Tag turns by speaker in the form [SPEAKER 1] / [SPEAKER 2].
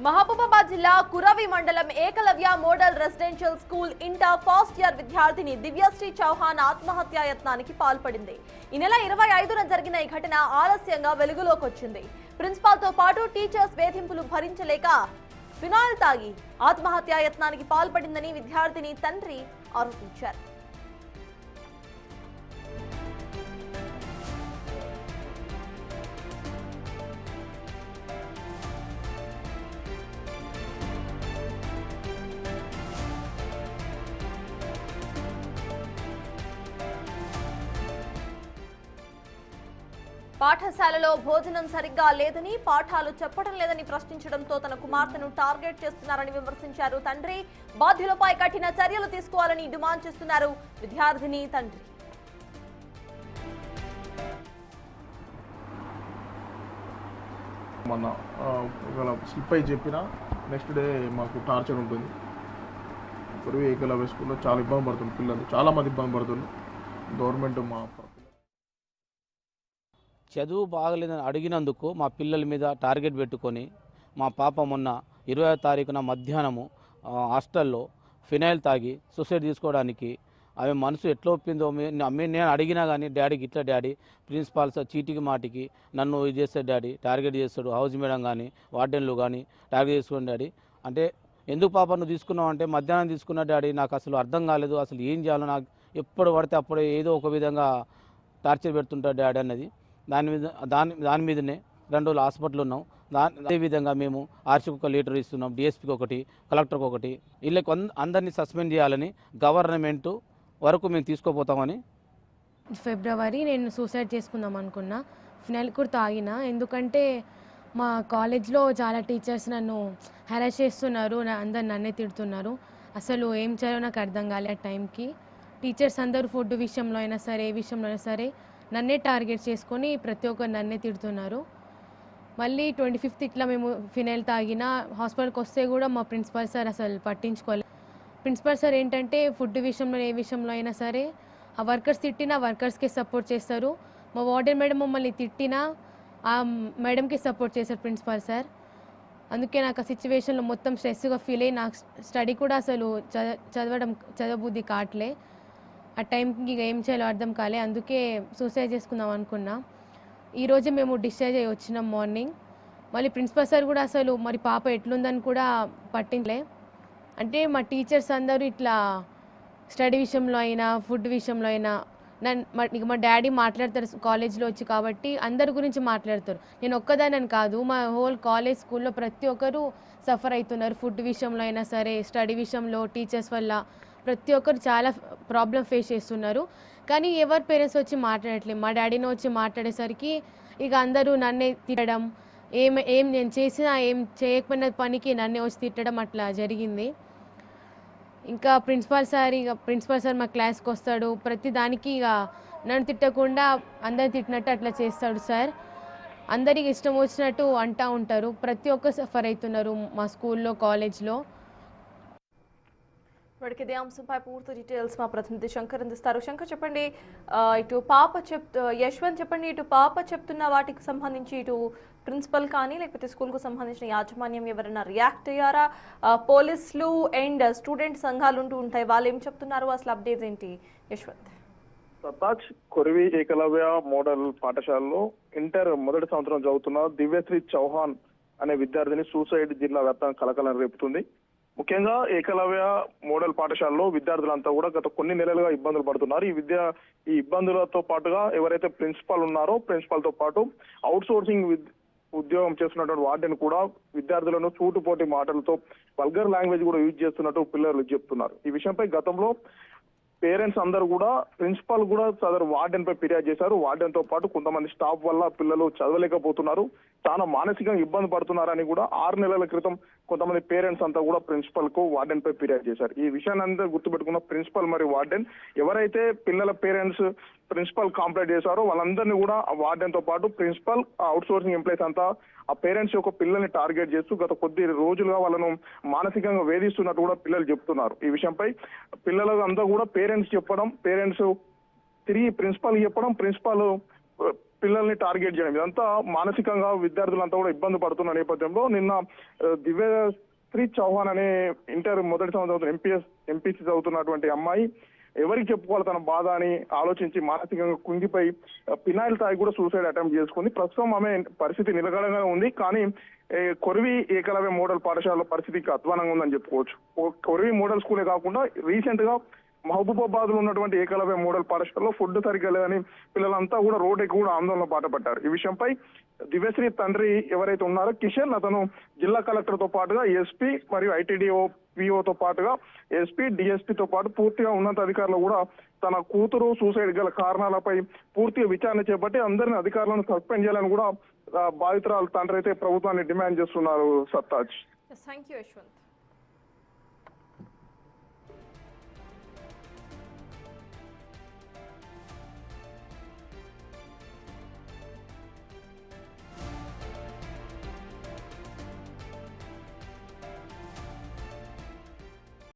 [SPEAKER 1] మహబూబాబాద్ జిల్లా కురవి మండలం Ekalavya model residential school inter first year విద్యార్థిని దివ్యశ్రీ చౌహాన్ ఆత్మహత్యా యత్నానికి పాల్పడింది. ఈ నెల 25న జరిగిన ఈ ఘటన ఆలస్యంగా వెలుగులోకి వచ్చింది. ప్రిన్సిపాల్ తో పాటు టీచర్స్ వేధింపులు భరించలేక ఫినాయిల్ తాగి ఆత్మహత్యా యత్నానికి పాల్పడిందని విద్యార్థిని తండ్రి ఆరోపించారు. పాఠశాలలో భోజనం సరిగ్గా లేదని, పాఠాలు చెప్పడం లేదని ప్రశ్నించడంతో తన కుమార్తెను టార్గెట్ చేస్తున్నారని విమర్శించారు తండ్రి. బాధ్యులపై కఠిన చర్యలు తీసుకోవాలని డిమాండ్ చేస్తున్నారు విద్యార్థిని తండ్రి.
[SPEAKER 2] మన స్లిప్ అయి చెప్పిన నెక్స్ట్ డే మాకు టార్చర్ ఉంటుంది. ఇప్పుడు ఏకలవ్య స్కూల్లో చాలా ఇబ్బంది పడుతుంది పిల్లలు, చాలామంది ఇబ్బంది పడుతుంది. గవర్నమెంట్ మా
[SPEAKER 3] చదువు బాగలేదని అడిగినందుకు మా పిల్లల మీద టార్గెట్ పెట్టుకొని మా పాప మొన్న 20వ తారీఖున మధ్యాహ్నము హాస్టల్లో ఫినాయిల్ తాగి సూసైడ్ తీసుకోవడానికి ఆమె మనసు ఎట్లా ఒప్పిందో నేను అడిగినా కానీ డాడీకి ఇట్లా డాడీ ప్రిన్సిపాల్ చీటికి మాటికి నన్ను ఇది చేస్తాడు డాడీ, టార్గెట్ చేస్తాడు, హౌస్ మేడం కానీ వార్డెన్లు కానీ టార్గెట్ చేసుకోండి డాడీ అంటే, ఎందుకు పాప నువ్వు తీసుకున్నావు అంటే మధ్యాహ్నం తీసుకున్నా డాడీ, నాకు అసలు అర్థం కాలేదు, అసలు ఏం చేయాలో నాకు ఎప్పుడు పడితే అప్పుడు ఏదో ఒక విధంగా టార్చర్ పెడుతుంటాడు డాడీ అన్నది. దాని మీదనే 2 రోజులు హాస్పిటల్ ఉన్నాం. అదేవిధంగా మేము ఆర్సీకి ఒక లీటర్ ఇస్తున్నాం, డిఎస్పీకి ఒకటి, కలెక్టర్కి ఒకటి, వీళ్ళకి అందరినీ సస్పెండ్ చేయాలని గవర్నమెంట్ వరకు మేము తీసుకోపోతామని.
[SPEAKER 4] ఫిబ్రవరి నేను సూసైడ్ చేసుకుందాం అనుకున్నా. ఫినాయిల్ కూడా తాగిన, ఎందుకంటే మా కాలేజ్లో చాలా టీచర్స్ నన్ను హెరాస్ చేస్తున్నారు, అందరు నన్నే తిడుతున్నారు. అసలు ఏం చేయాలో నాకు అర్థం కాలే. ఆ టైంకి టీచర్స్ అందరూ ఫుడ్ విషయంలో అయినా సరే, ఏ విషయంలో అయినా సరే నన్నే టార్గెట్ చేసుకొని ప్రతి ఒక్కరు నన్నే తిడుతున్నారు. మళ్ళీ 25th ఇట్లా మేము ఫినాయిల్ తాగిన హాస్పిటల్కి వస్తే కూడా మా ప్రిన్సిపల్ సార్ అసలు పట్టించుకోలేదు. ప్రిన్సిపల్ సార్ ఏంటంటే ఫుడ్ విషయంలో ఏ విషయంలో అయినా సరే ఆ వర్కర్స్ తిట్టినా వర్కర్స్కే సపోర్ట్ చేస్తారు. మా వార్డెన్ మేడం మమ్మల్ని తిట్టినా ఆ మేడంకి సపోర్ట్ చేశారు ప్రిన్సిపల్ సార్. అందుకే నాకు ఆ సిచ్యువేషన్లో మొత్తం స్ట్రెస్గా ఫీల్ అయ్యి నాకు స్టడీ కూడా అసలు చదవబుద్ధి కావట్లే. ఆ టైంకి ఏం చేయాలో అర్థం కాలే, అందుకే సూసైడ్ చేసుకుందాం అనుకున్నా. ఈరోజే మేము డిశ్చార్జ్ అయ్యి వచ్చినాం మార్నింగ్. మళ్ళీ ప్రిన్సిపల్ సార్ కూడా అసలు మరి పాప ఎట్లుందని కూడా పట్టించలే. అంటే మా టీచర్స్ అందరూ ఇట్లా స్టడీ విషయంలో అయినా ఫుడ్ విషయంలో అయినా మా డాడీ మాట్లాడతారు కాలేజ్లో వచ్చి, కాబట్టి అందరి గురించి మాట్లాడతారు. నేను ఒక్కదానని కాదు, మా హోల్ కాలేజ్ స్కూల్లో ప్రతి ఒక్కరు సఫర్ అవుతున్నారు. ఫుడ్ విషయంలో అయినా సరే, స్టడీ విషయంలో టీచర్స్ వల్ల ప్రతి ఒక్కరు చాలా ప్రాబ్లం ఫేస్ చేస్తున్నారు. కానీ ఎవరు పేరెంట్స్ వచ్చి మాట్లాడట్లేదు. మా డాడీని వచ్చి మాట్లాడేసరికి ఇక అందరూ నన్నే తిట్టడం, ఏం నేను చేసినా ఏం చేయకపోయిన పనికి నన్నే వచ్చి తిట్టడం అట్లా జరిగింది. ఇంకా ప్రిన్సిపాల్ సార్ మా క్లాస్కి వస్తాడు, ప్రతి దానికి ఇక నన్ను తిట్టకుండా అందరు తిట్టినట్టు అట్లా చేస్తాడు సార్. అందరికి ఇష్టం వచ్చినట్టు అంటూ ఉంటారు. ప్రతి ఒక్కరు సఫర్ అవుతున్నారు మా స్కూల్లో, కాలేజ్లో.
[SPEAKER 1] ఇప్పటికి ఇదే అంశంపై పూర్తి డీటెయిల్స్ మా ప్రతినిధి శంకర్ అందిస్తారు. శంకర్ చెప్పండి, ఇటు పాప యశ్వంత్ చెప్పండి, ఇటు పాప చెప్తున్న వాటికి సంబంధించి ఇటు ప్రిన్సిపల్ కానీ లేకపోతే స్కూల్కు సంబంధించిన యాజమాన్యం ఎవరైనా రియాక్ట్ అయ్యారా? పోలీసులు అండ్ స్టూడెంట్ సంఘాలు ఉంటూ ఉంటాయి, వాళ్ళు ఏం చెప్తున్నారు, అసలు అప్డేట్స్ ఏంటి యశ్వంత్?
[SPEAKER 2] సతాజ్ కొరివి ఏకలవ్య మోడల్ పాఠశాలలో ఇంటర్ మొదటి సంవత్సరం చదువుతున్న దివ్యశ్రీ చౌహాన్ అనే విద్యార్థిని సూసైడ్ జిల్లా వ్యాప్తంగా కలకలం రేపుతుంది. ముఖ్యంగా ఏకలవ్య మోడల్ పాఠశాలలో విద్యార్థులంతా కూడా గత కొన్ని నెలలుగా ఇబ్బందులు పడుతున్నారు. ఈ ఇబ్బందులతో పాటుగా ఎవరైతే ప్రిన్సిపాల్ ఉన్నారో ప్రిన్సిపాల్ తో పాటు అవుట్ సోర్సింగ్ ఉద్యోగం చేస్తున్నటువంటి వార్డెన్ కూడా విద్యార్థులను చూటుపోటి మాటలతో వల్గర్ లాంగ్వేజ్ కూడా యూజ్ చేస్తున్నట్టు పిల్లలు చెప్తున్నారు. ఈ విషయంపై గతంలో పేరెంట్స్ అందరూ కూడా ప్రిన్సిపాల్ కూడా సదరు వార్డెన్ పై ఫిర్యాదు చేశారు. వార్డెన్ తో పాటు కొంతమంది స్టాఫ్ వల్ల పిల్లలు చదవలేకపోతున్నారు, చాలా మానసికంగా ఇబ్బంది పడుతున్నారని కూడా 6 నెలల క్రితం కొంతమంది పేరెంట్స్ అంతా కూడా ప్రిన్సిపల్ కు వార్డెన్ పై ఫిర్యాదు చేశారు. ఈ విషయాన్ని అంతా గుర్తుపెట్టుకున్న ప్రిన్సిపల్ మరియు వార్డెన్ ఎవరైతే పిల్లల పేరెంట్స్ ప్రిన్సిపల్ కంప్లైంట్ చేశారో వాళ్ళందరినీ కూడా వార్డెన్ తో పాటు ప్రిన్సిపల్ అవుట్ సోర్సింగ్ ఎంప్లాయీస్ అంతా ఆ పేరెంట్స్ యొక్క పిల్లల్ని టార్గెట్ చేస్తూ గత కొద్ది రోజులుగా వాళ్ళను మానసికంగా వేధిస్తున్నట్టు కూడా పిల్లలు చెప్తున్నారు. ఈ విషయంపై పిల్లలంతా కూడా పేరెంట్స్ చెప్పడం, పేరెంట్స్ తిరిగి ప్రిన్సిపాల్ చెప్పడం, ప్రిన్సిపాల్ పిల్లల్ని టార్గెట్ చేయడం ఇదంతా మానసికంగా విద్యార్థులంతా కూడా ఇబ్బంది పడుతున్న నేపథ్యంలో నిన్న దివ్యశ్రీ చౌహాన్ అనే ఇంటర్ మొదటి సంవత్సరం ఎంపీసీ చదువుతున్నటువంటి అమ్మాయి ఎవరికి చెప్పుకోవాలి తన బాధ అని ఆలోచించి మానసికంగా కుంగిపోయి పినాయిల్ తాగి కూడా సూసైడ్ అటెంప్ట్ చేసుకుంది. ప్రస్తుతం ఆమె పరిస్థితి నిలకడగా ఉంది. కానీ కొరివి ఏకలవ్య మోడల్ పాఠశాలలో పరిస్థితి ఇంకా అధ్వానంగా ఉందని చెప్పుకోవచ్చు. కొరివి మోడల్ స్కూలే కాకుండా రీసెంట్ గా మహబూబాబాద్ లో ఉన్నటువంటి ఏకలవ్య మోడల్ పాఠశాలలో ఫుడ్ సరిగ్గా లేదని పిల్లలంతా కూడా రోడ్డుకి కూడా ఆందోళన బాటపడ్డారు. ఈ విషయంపై దివ్యశ్రీ తండ్రి ఎవరైతే ఉన్నారో కిషన్ అతను జిల్లా కలెక్టర్ తో పాటుగా ఎస్పీ మరియు ఐటీడీఓ పిఓతో పాటుగా ఎస్పీ డిఎస్పీతో పాటు పూర్తిగా ఉన్నత అధికారులు కూడా తన కూతురు సూసైడ్ గల కారణాలపై పూర్తిగా విచారణ చేపట్టి అందరిని అధికారులను సస్పెండ్ చేయాలని కూడా బాధితురాలు తండ్రి అయితే ప్రభుత్వాన్ని డిమాండ్ చేస్తున్నారు. సత్తాజ్.
[SPEAKER 1] Thank you Yashwant.